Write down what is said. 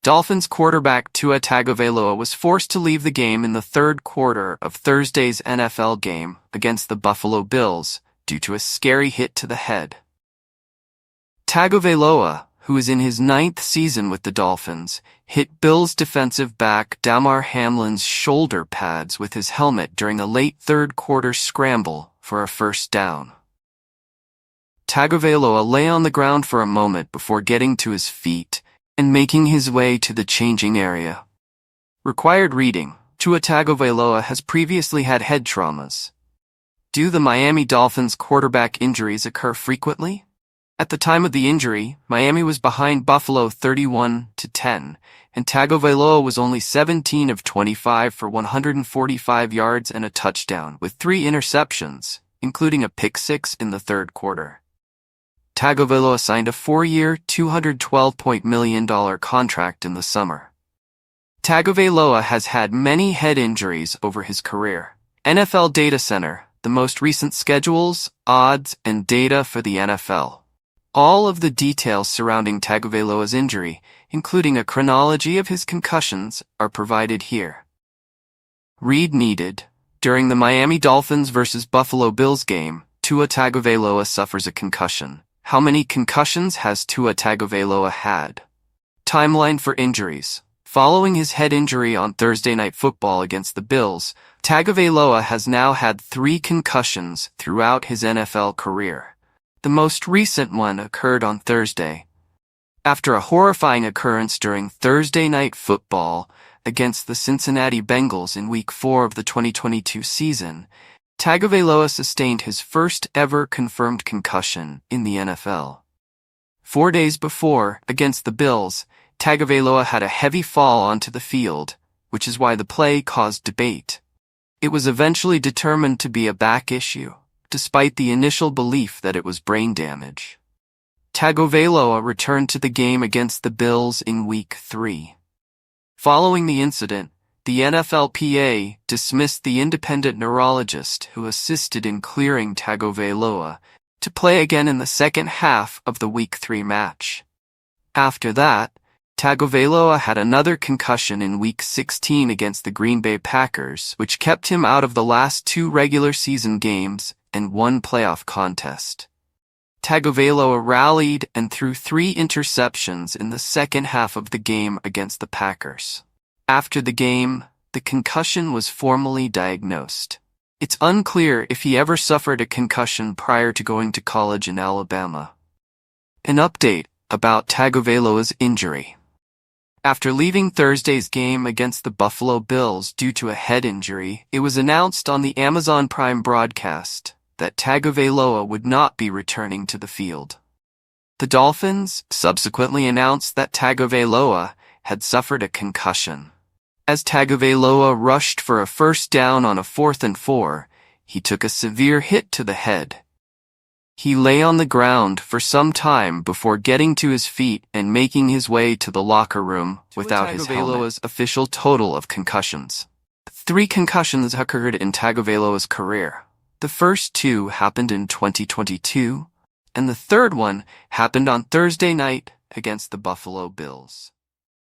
Dolphins quarterback Tua Tagovailoa was forced to leave the game in the third quarter of Thursday's NFL game against the Buffalo Bills due to a scary hit to the head. Tagovailoa, who is in his 9th season with the Dolphins, hit Bills defensive back Damar Hamlin's shoulder pads with his helmet during a late third-quarter scramble for a first down. Tagovailoa lay on the ground for a moment before getting to his feet and making his way to the changing area. Required reading: Tua Tagovailoa has previously had head traumas. Do the Miami Dolphins quarterback injuries occur frequently? At the time of the injury, Miami was behind Buffalo 31-10, and Tagovailoa was only 17 of 25 for 145 yards and a touchdown, with 3 interceptions, including a pick-six in the third quarter. Tagovailoa signed a 4-year, $212 million contract in the summer. Tagovailoa has had many head injuries over his career. NFL Data Center, the most recent schedules, odds, and data for the NFL. All of the details surrounding Tagovailoa's injury, including a chronology of his concussions, are provided here. Read needed. During the Miami Dolphins vs. Buffalo Bills game, Tua Tagovailoa suffers a concussion. How many concussions has Tua Tagovailoa had? Timeline for injuries. Following his head injury on Thursday Night Football against the Bills, Tagovailoa has now had 3 concussions throughout his NFL career. The most recent one occurred on Thursday. After a horrifying occurrence during Thursday Night Football against the Cincinnati Bengals in Week 4 of the 2022 season, Tagovailoa sustained his first ever confirmed concussion in the NFL. 4 days before, against the Bills, Tagovailoa had a heavy fall onto the field, which is why the play caused debate. It was eventually determined to be a back issue, despite the initial belief that it was brain damage. Tagovailoa returned to the game against the Bills in Week 3. Following the incident, the NFLPA dismissed the independent neurologist who assisted in clearing Tagovailoa to play again in the second half of the Week 3 match. After that, Tagovailoa had another concussion in Week 16 against the Green Bay Packers, which kept him out of the last 2 regular season games and 1 playoff contest. Tagovailoa rallied and threw 3 interceptions in the second half of the game against the Packers. After the game, the concussion was formally diagnosed. It's unclear if he ever suffered a concussion prior to going to college in Alabama. An update about Tagovailoa's injury. After leaving Thursday's game against the Buffalo Bills due to a head injury, it was announced on the Amazon Prime broadcast that Tagovailoa would not be returning to the field. The Dolphins subsequently announced that Tagovailoa had suffered a concussion. As Tagovailoa rushed for a first down on a 4th and 4, he took a severe hit to the head. He lay on the ground for some time before getting to his feet and making his way to the locker room without his helmet. Tagovailoa's official total of concussions. 3 concussions occurred in Tagovailoa's career. The first 2 happened in 2022, and the third one happened on Thursday night against the Buffalo Bills.